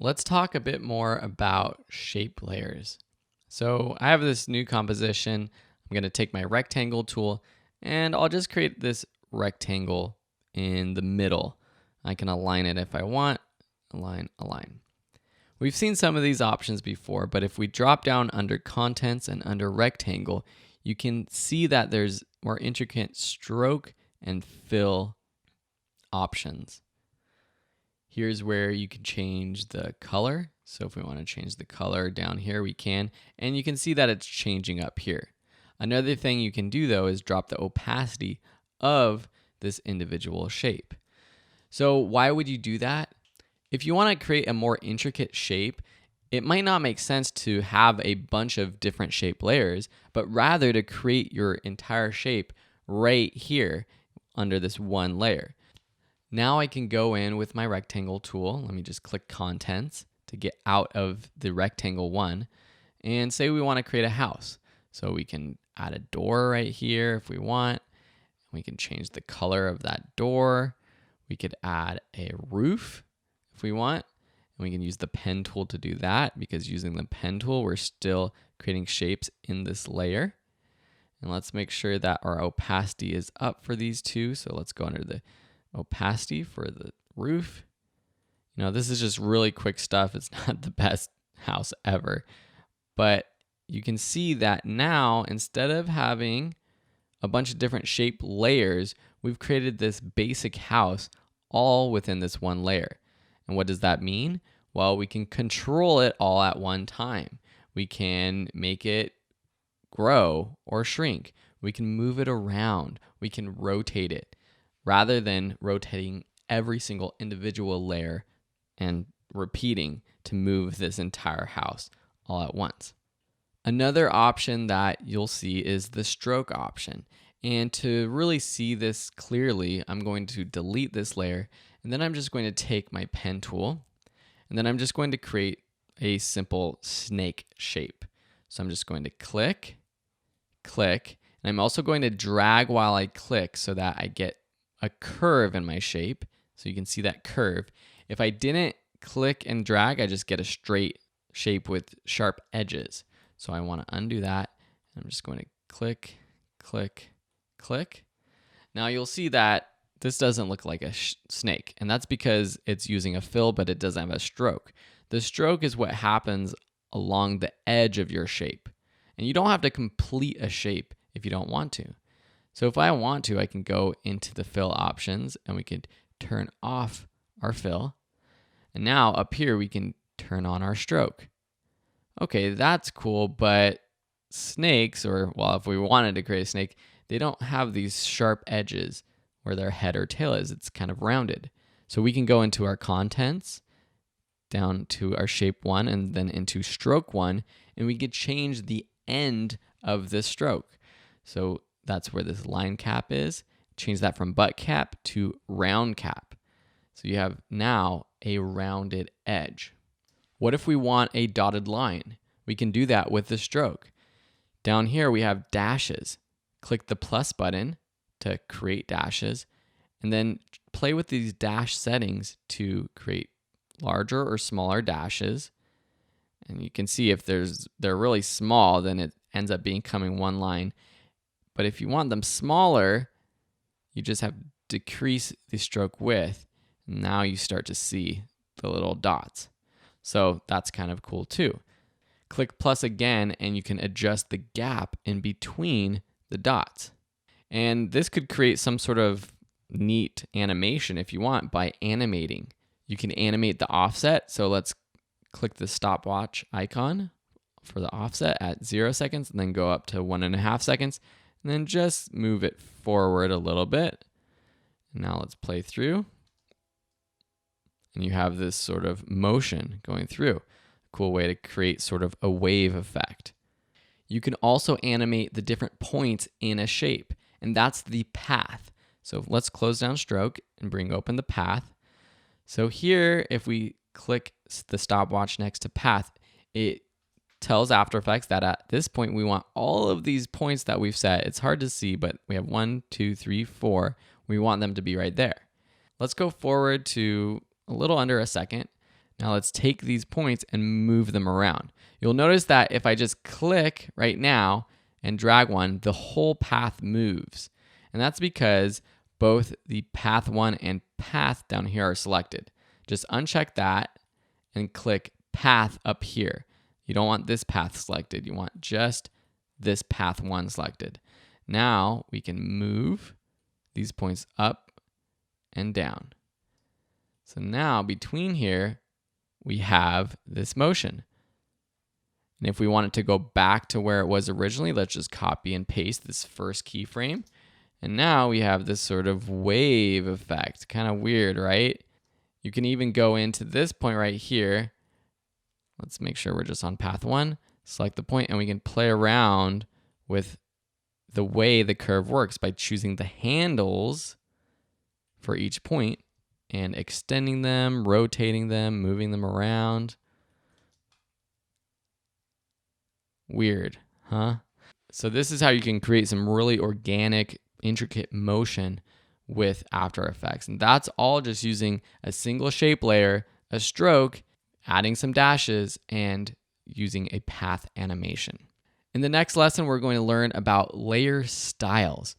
let's talk a bit more about shape layers. So I have this new composition. I'm going to take my rectangle tool and I'll just create this rectangle in the middle. I can align it if I want. Align, align. We've seen some of these options before, but if we drop down under contents and under rectangle, you can see that there's more intricate stroke and fill options. Here's where you can change the color. So if we want to change the color down here, we can. And you can see that it's changing up here. Another thing you can do though is drop the opacity of this individual shape. So why would you do that? If you want to create a more intricate shape, it might not make sense to have a bunch of different shape layers, but rather to create your entire shape right here under this one layer. Now I can go in with my rectangle tool. Let me just click contents to get out of the rectangle one and say we want to create a house. So we can add a door right here if we want. We can change the color of that door. We could add a roof if we want. And we can use the pen tool to do that, because using the pen tool, we're still creating shapes in this layer. And let's make sure that our opacity is up for these two. So let's go under the opacity for the roof. You know, this is just really quick stuff. It's not the best house ever, but you can see that now, instead of having a bunch of different shape layers, we've created this basic house all within this one layer. And what does that mean? Well, we can control it all at one time. We can make it grow or shrink. We can move it around. We can rotate it, rather than rotating every single individual layer and repeating to move this entire house all at once. Another option that you'll see is the stroke option. And to really see this clearly, I'm going to delete this layer, and then I'm just going to take my pen tool, and then I'm just going to create a simple snake shape. So I'm just going to click, click, and I'm also going to drag while I click so that I get a curve in my shape. So you can see that curve. If I didn't click and drag, I just get a straight shape with sharp edges. So I want to undo that. I'm just going to click, click, click. Now you'll see that this doesn't look like a snake, and that's because it's using a fill, but it doesn't have a stroke. The stroke is what happens along the edge of your shape, and you don't have to complete a shape if you don't want to. So if I want to, I can go into the fill options and we can turn off our fill. And now up here, we can turn on our stroke. Okay, that's cool, but snakes, or well, if we wanted to create a snake, they don't have these sharp edges where their head or tail is. It's kind of rounded. So we can go into our contents, down to our shape one, and then into stroke one, and we could change the end of this stroke. So that's where this line cap is. Change that from butt cap to round cap. So you have now a rounded edge. What if we want a dotted line? We can do that with the stroke. Down here we have dashes. Click the plus button to create dashes, and then play with these dash settings to create larger or smaller dashes. And you can see if they're really small, then it ends up becoming one line. But if you want them smaller, you just have to decrease the stroke width. And now you start to see the little dots. So that's kind of cool too. Click plus again, and you can adjust the gap in between the dots. And this could create some sort of neat animation if you want by animating. You can animate the offset. So let's click the stopwatch icon for the offset at 0 seconds, and then go up to 1.5 seconds, and then just move it forward a little bit. And now let's play through. And you have this sort of motion going through. A cool way to create sort of a wave effect. You can also animate the different points in a shape, and that's the path. So let's close down stroke and bring open the path. So here, if we click the stopwatch next to path, it tells After Effects that at this point we want all of these points that we've set. It's hard to see, but we have 1, 2, 3, 4. We want them to be right there. Let's go forward to a little under a second. Now let's take these points and move them around. You'll notice that if I just click right now and drag one, the whole path moves. And that's because both the path 1 and path down here are selected. Just uncheck that and click path up here. You don't want this path selected. You want just this path 1 selected. Now we can move these points up and down. So now between here, we have this motion. And if we want it to go back to where it was originally, let's just copy and paste this first keyframe. And now we have this sort of wave effect. Kind of weird, right? You can even go into this point right here. Let's make sure we're just on path 1. Select the point, and we can play around with the way the curve works by choosing the handles for each point and extending them, rotating them, moving them around. Weird, huh? So this is how you can create some really organic, intricate motion with After Effects. And that's all just using a single shape layer, a stroke, adding some dashes, and using a path animation. In the next lesson, we're going to learn about layer styles.